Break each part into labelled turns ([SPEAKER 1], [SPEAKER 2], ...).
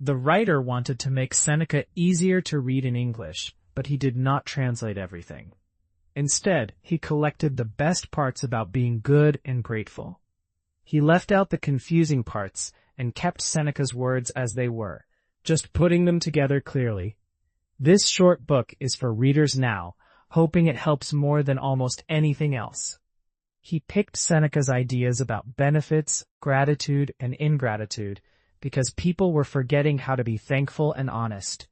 [SPEAKER 1] The writer wanted to make Seneca easier to read in English, but he did not translate everything. Instead, he collected the best parts about being good and grateful. He left out the confusing parts and kept Seneca's words as they were, just putting them together clearly. This short book is for readers now, hoping it helps more than almost anything else. He picked Seneca's ideas about benefits, gratitude, and ingratitude because people were forgetting how to be thankful and honest.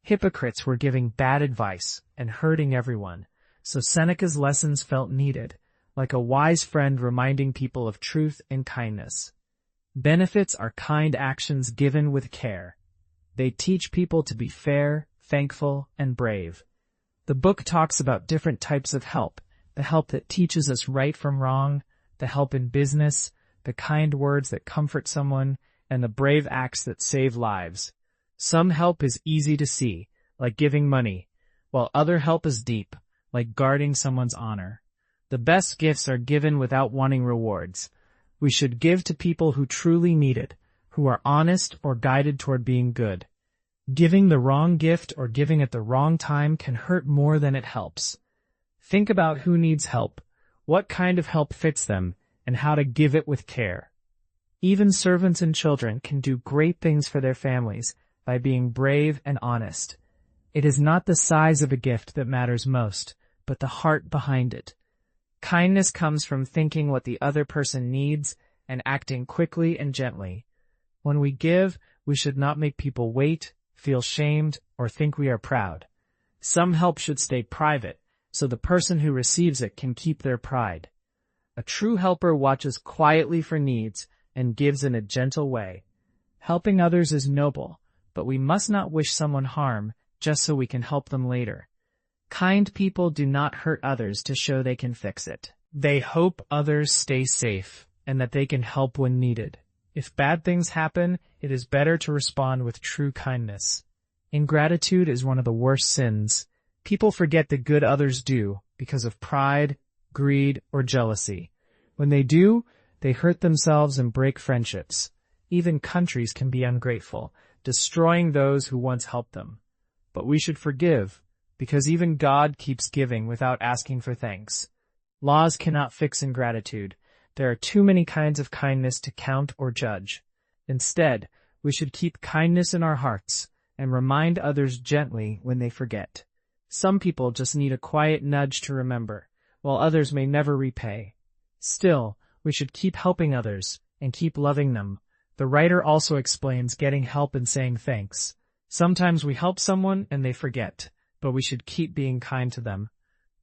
[SPEAKER 1] Hypocrites were giving bad advice and hurting everyone, so Seneca's lessons felt needed, like a wise friend reminding people of truth and kindness. Benefits are kind actions given with care. They teach people to be fair, thankful, and brave. The book talks about different types of help, the help that teaches us right from wrong, the help in business, the kind words that comfort someone, and the brave acts that save lives. Some help is easy to see, like giving money, while other help is deep, like guarding someone's honor. The best gifts are given without wanting rewards. We should give to people who truly need it, who are honest or guided toward being good. Giving the wrong gift or giving at the wrong time can hurt more than it helps. Think about who needs help, what kind of help fits them, and how to give it with care. Even servants and children can do great things for their families by being brave and honest. It is not the size of a gift that matters most, but the heart behind it. Kindness comes from thinking what the other person needs and acting quickly and gently. When we give, we should not make people wait, feel shamed, or think we are proud. Some help should stay private, so the person who receives it can keep their pride. A true helper watches quietly for needs and gives in a gentle way. Helping others is noble, but we must not wish someone harm just so we can help them later. Kind people do not hurt others to show they can fix it. They hope others stay safe and that they can help when needed. If bad things happen, it is better to respond with true kindness. Ingratitude is one of the worst sins. People forget the good others do because of pride, greed, or jealousy. When they do, they hurt themselves and break friendships. Even countries can be ungrateful, destroying those who once helped them. But we should forgive, because even God keeps giving without asking for thanks. Laws cannot fix ingratitude. There are too many kinds of kindness to count or judge. Instead, we should keep kindness in our hearts and remind others gently when they forget. Some people just need a quiet nudge to remember, while others may never repay. Still, we should keep helping others and keep loving them. The writer also explains getting help and saying thanks. Sometimes we help someone and they forget, but we should keep being kind to them.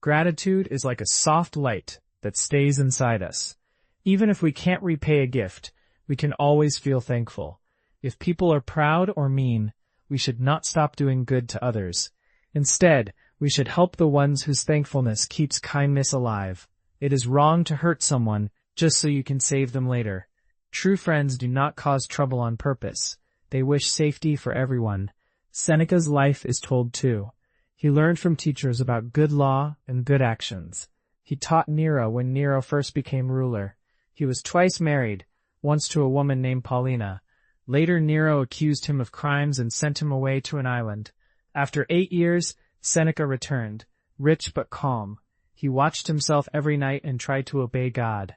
[SPEAKER 1] Gratitude is like a soft light that stays inside us. Even if we can't repay a gift, we can always feel thankful. If people are proud or mean, we should not stop doing good to others. Instead, we should help the ones whose thankfulness keeps kindness alive. It is wrong to hurt someone just so you can save them later. True friends do not cause trouble on purpose. They wish safety for everyone. Seneca's life is told too. He learned from teachers about good law and good actions. He taught Nero when Nero first became ruler. He was twice married, once to a woman named Paulina. Later, Nero accused him of crimes and sent him away to an island. After 8 years, Seneca returned, rich but calm. He watched himself every night and tried to obey God.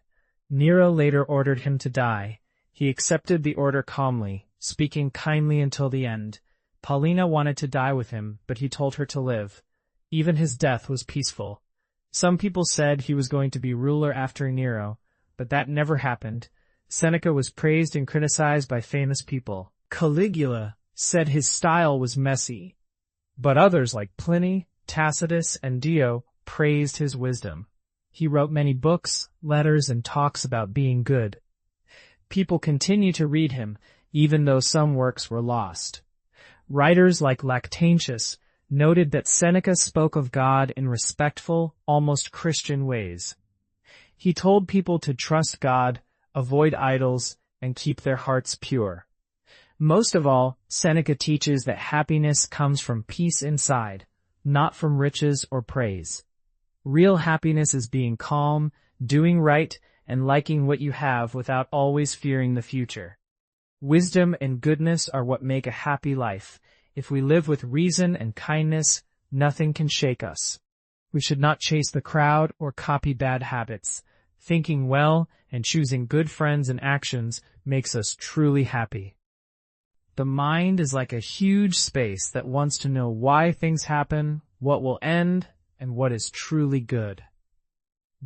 [SPEAKER 1] Nero later ordered him to die. He accepted the order calmly, speaking kindly until the end. Paulina wanted to die with him, but he told her to live. Even his death was peaceful. Some people said he was going to be ruler after Nero, but that never happened. Seneca was praised and criticized by famous people. Caligula said his style was messy, but others like Pliny, Tacitus, and Dio praised his wisdom. He wrote many books, letters, and talks about being good. People continue to read him, even though some works were lost. Writers like Lactantius noted that Seneca spoke of God in respectful, almost Christian ways. He told people to trust God, avoid idols, and keep their hearts pure. Most of all, Seneca teaches that happiness comes from peace inside, not from riches or praise. Real happiness is being calm, doing right, and liking what you have without always fearing the future. Wisdom and goodness are what make a happy life. If we live with reason and kindness, nothing can shake us. We should not chase the crowd or copy bad habits. Thinking well and choosing good friends and actions makes us truly happy. The mind is like a huge space that wants to know why things happen, what will end, and what is truly good.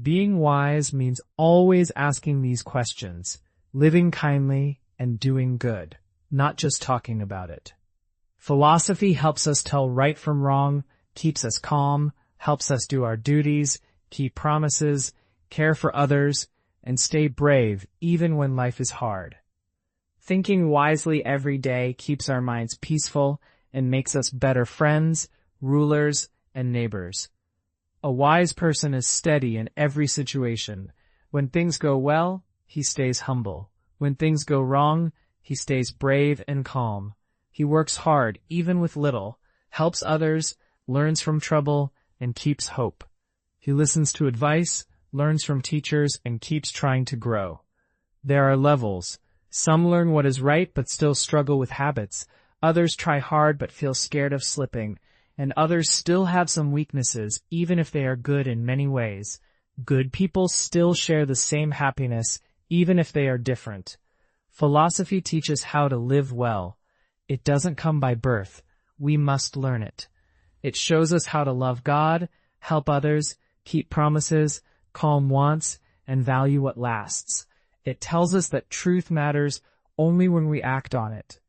[SPEAKER 1] Being wise means always asking these questions, living kindly, and doing good, not just talking about it. Philosophy helps us tell right from wrong, keeps us calm, helps us do our duties, keep promises, care for others, and stay brave even when life is hard. Thinking wisely every day keeps our minds peaceful and makes us better friends, rulers, and neighbors. A wise person is steady in every situation. When things go well, he stays humble. When things go wrong, he stays brave and calm. He works hard, even with little, helps others, learns from trouble, and keeps hope. He listens to advice, learns from teachers, and keeps trying to grow. There are levels. Some learn what is right but still struggle with habits. Others try hard but feel scared of slipping. And others still have some weaknesses, even if they are good in many ways. Good people still share the same happiness, even if they are different. Philosophy teaches how to live well. It doesn't come by birth. We must learn it. It shows us how to love God, help others, keep promises, calm wants, and value what lasts. It tells us that truth matters only when we act on it.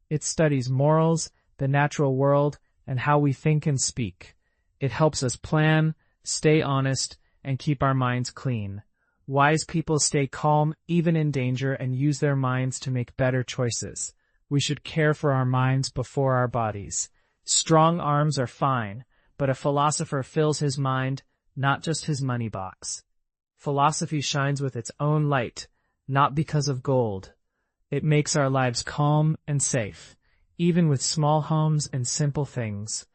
[SPEAKER 1] It studies morals, the natural world, and how we think and speak. It helps us plan, stay honest, and keep our minds clean. Wise people stay calm even in danger and use their minds to make better choices. We should care for our minds before our bodies. Strong arms are fine, but a philosopher fills his mind, not just his money box. Philosophy shines with its own light, not because of gold. It makes our lives calm and safe, even with small homes and simple things.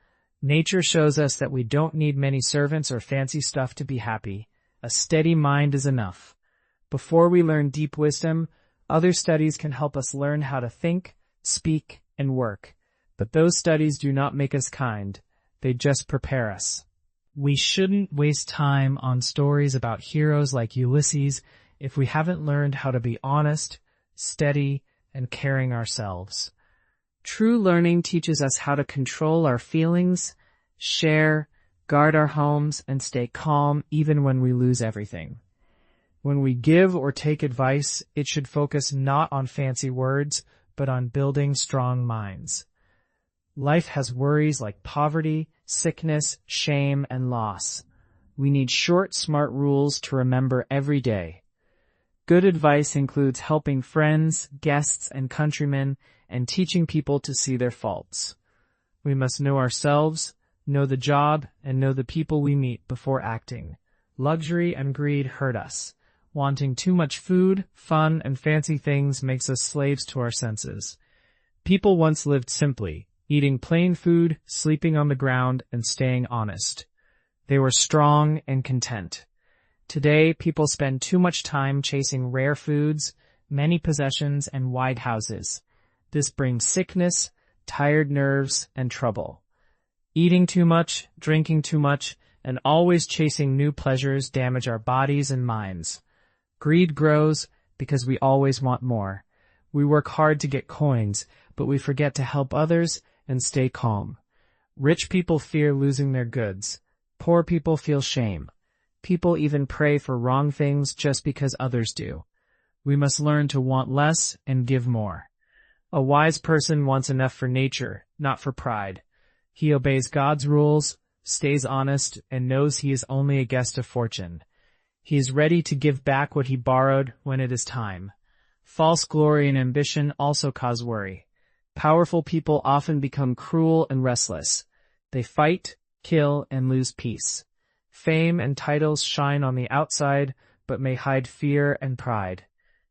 [SPEAKER 1] Nature shows us that we don't need many servants or fancy stuff to be happy. A steady mind is enough. Before we learn deep wisdom, other studies can help us learn how to think, speak, and work. But those studies do not make us kind. They just prepare us. We shouldn't waste time on stories about heroes like Ulysses if we haven't learned how to be honest, steady, and caring ourselves. True learning teaches us how to control our feelings, share, guard our homes, and stay calm even when we lose everything. When we give or take advice, it should focus not on fancy words, but on building strong minds. Life has worries like poverty, sickness, shame, and loss. We need short, smart rules to remember every day. Good advice includes helping friends, guests, and countrymen, and teaching people to see their faults. We must know ourselves, know the job, and know the people we meet before acting. Luxury and greed hurt us. Wanting too much food, fun, and fancy things makes us slaves to our senses. People once lived simply, eating plain food, sleeping on the ground, and staying honest. They were strong and content. Today, people spend too much time chasing rare foods, many possessions, and wide houses. This brings sickness, tired nerves, and trouble. Eating too much, drinking too much, and always chasing new pleasures damage our bodies and minds. Greed grows because we always want more. We work hard to get coins, but we forget to help others and stay calm. Rich people fear losing their goods. Poor people feel shame. People even pray for wrong things just because others do. We must learn to want less and give more. A wise person wants enough for nature, not for pride. He obeys God's rules, stays honest, and knows he is only a guest of fortune. He is ready to give back what he borrowed when it is time. False glory and ambition also cause worry. Powerful people often become cruel and restless. They fight, kill, and lose peace. Fame and titles shine on the outside, but may hide fear and pride.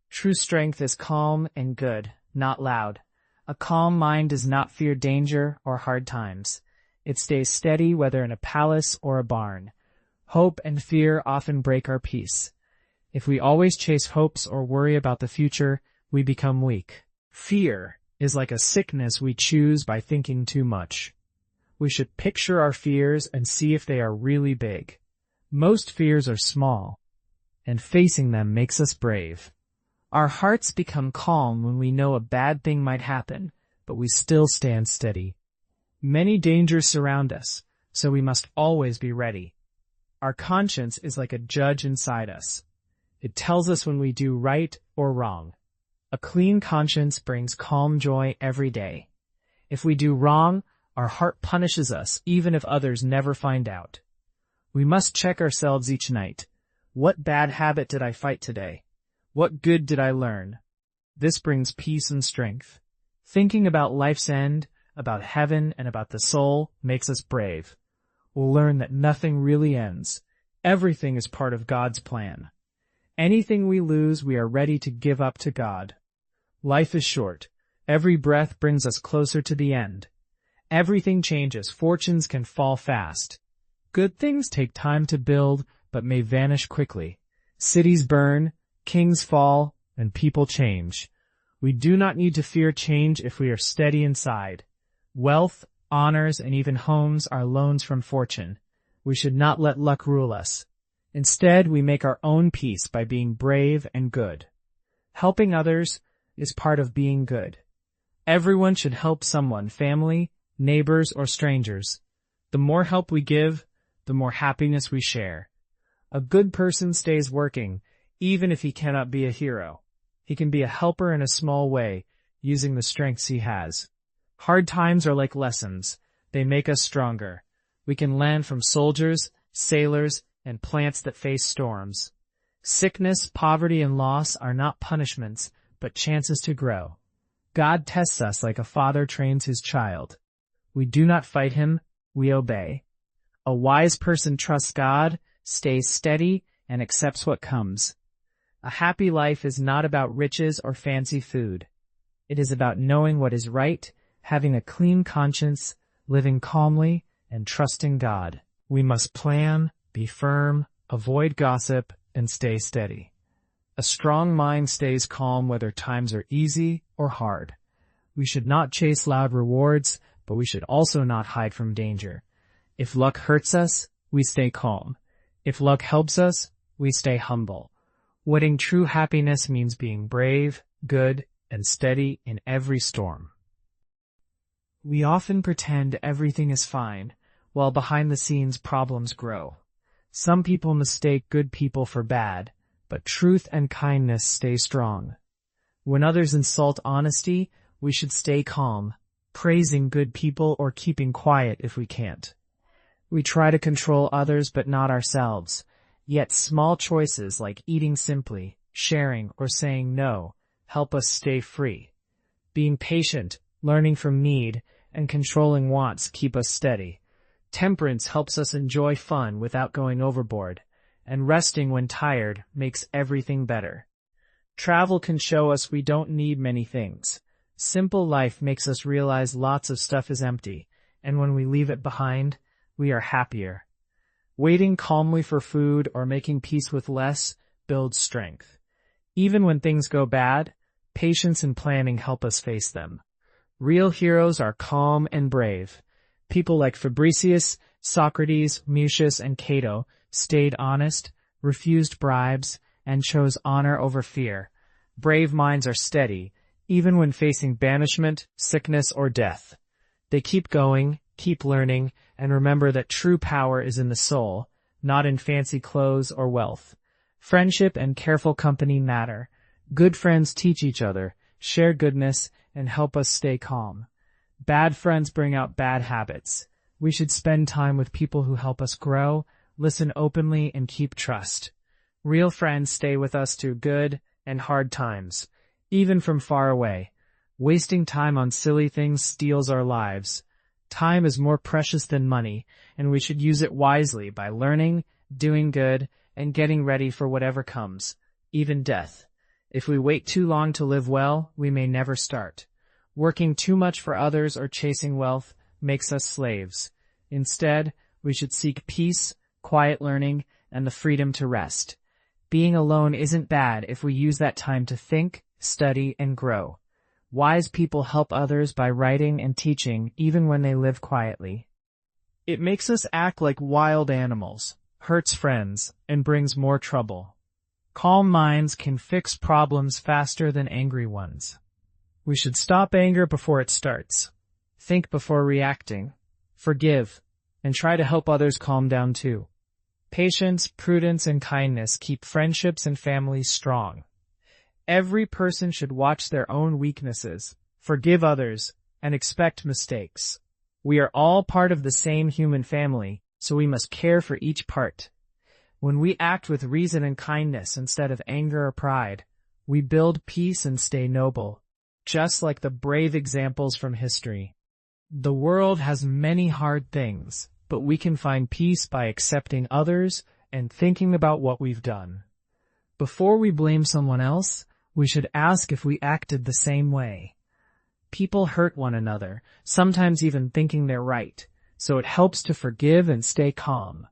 [SPEAKER 1] True strength is calm and good, not loud. A calm mind does not fear danger or hard times. It stays steady whether in a palace or a barn. Hope and fear often break our peace. If we always chase hopes or worry about the future, we become weak. Fear is like a sickness we choose by thinking too much. We should picture our fears and see if they are really big. Most fears are small, and facing them makes us brave. Our hearts become calm when we know a bad thing might happen, but we still stand steady. Many dangers surround us, so we must always be ready. Our conscience is like a judge inside us. It tells us when we do right or wrong. A clean conscience brings calm joy every day. If we do wrong, our heart punishes us even if others never find out. We must check ourselves each night. What bad habit did I fight today? What good did I learn? This brings peace and strength. Thinking about life's end, about heaven, and about the soul makes us brave. We'll learn that nothing really ends. Everything is part of God's plan. Anything we lose, we are ready to give up to God. Life is short. Every breath brings us closer to the end. Everything changes. Fortunes can fall fast. Good things take time to build, but may vanish quickly. Cities burn, kings fall, and people change. We do not need to fear change if we are steady inside. Wealth, honors, and even homes are loans from fortune. We should not let luck rule us. Instead, we make our own peace by being brave and good. Helping others is part of being good. Everyone should help someone, family, neighbors, or strangers. The more help we give, the more happiness we share. A good person stays working, even if he cannot be a hero. He can be a helper in a small way, using the strengths he has. Hard times are like lessons. They make us stronger. We can learn from soldiers, sailors, and plants that face storms. Sickness, poverty, and loss are not punishments, but chances to grow. God tests us like a father trains his child. We do not fight him, we obey. A wise person trusts God, stays steady, and accepts what comes. A happy life is not about riches or fancy food. It is about knowing what is right, having a clean conscience, living calmly, and trusting God. We must plan, be firm, avoid gossip, and stay steady. A strong mind stays calm whether times are easy or hard. We should not chase loud rewards, but we should also not hide from danger. If luck hurts us, we stay calm. If luck helps us, we stay humble. Wedding true happiness means being brave, good, and steady in every storm. We often pretend everything is fine, while behind the scenes problems grow. Some people mistake good people for bad, but truth and kindness stay strong. When others insult honesty, we should stay calm, praising good people or keeping quiet if we can't. We try to control others but not ourselves, yet small choices like eating simply, sharing, or saying no help us stay free. Being patient, learning from need, and controlling wants keep us steady. Temperance helps us enjoy fun without going overboard, and resting when tired makes everything better. Travel can show us we don't need many things. Simple life makes us realize lots of stuff is empty, and when we leave it behind, we are happier. Waiting calmly for food or making peace with less builds strength. Even when things go bad, patience and planning help us face them. Real heroes are calm and brave. People like Fabricius, Socrates, Mucius, and Cato stayed honest, refused bribes, and chose honor over fear. Brave minds are steady, even when facing banishment, sickness, or death. They keep going, keep learning, and remember that true power is in the soul, not in fancy clothes or wealth. Friendship and careful company matter. Good friends teach each other, share goodness, and help us stay calm. Bad friends bring out bad habits. We should spend time with people who help us grow, listen openly, and keep trust. Real friends stay with us through good and hard times, even from far away. Wasting time on silly things steals our lives. Time is more precious than money, and we should use it wisely by learning, doing good, and getting ready for whatever comes, even death. If we wait too long to live well, we may never start. Working too much for others or chasing wealth makes us slaves. Instead, we should seek peace, quiet learning, and the freedom to rest. Being alone isn't bad if we use that time to think, study, and grow. Wise people help others by writing and teaching even when they live quietly. It makes us act like wild animals, hurts friends, and brings more trouble. Calm minds can fix problems faster than angry ones. We should stop anger before it starts. Think before reacting. Forgive, and try to help others calm down too. Patience, prudence, and kindness keep friendships and families strong. Every person should watch their own weaknesses, forgive others, and expect mistakes. We are all part of the same human family, so we must care for each part. When we act with reason and kindness instead of anger or pride, we build peace and stay noble, just like the brave examples from history. The world has many hard things, but we can find peace by accepting others and thinking about what we've done. Before we blame someone else, we should ask if we acted the same way. People hurt one another, sometimes even thinking they're right, so it helps to forgive and stay calm.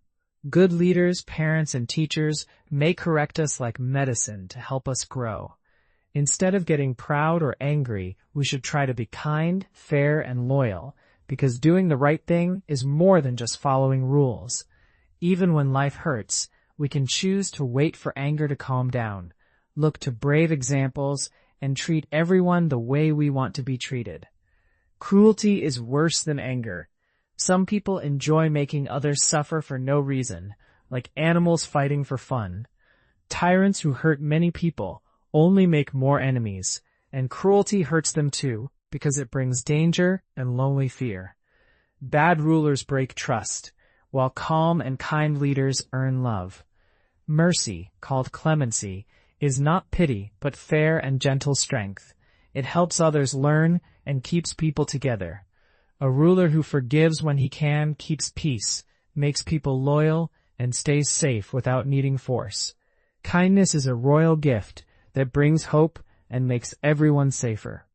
[SPEAKER 1] Good leaders, parents, and teachers may correct us like medicine to help us grow. Instead of getting proud or angry, we should try to be kind, fair, and loyal, because doing the right thing is more than just following rules. Even when life hurts, we can choose to wait for anger to calm down, look to brave examples, and treat everyone the way we want to be treated. Cruelty is worse than anger. Some people enjoy making others suffer for no reason, like animals fighting for fun. Tyrants who hurt many people only make more enemies, and cruelty hurts them too, because it brings danger and lonely fear. Bad rulers break trust, while calm and kind leaders earn love. Mercy, called clemency, is not pity but fair and gentle strength. It helps others learn and keeps people together. A ruler who forgives when he can keeps peace, makes people loyal, and stays safe without needing force. Kindness is a royal gift that brings hope and makes everyone safer.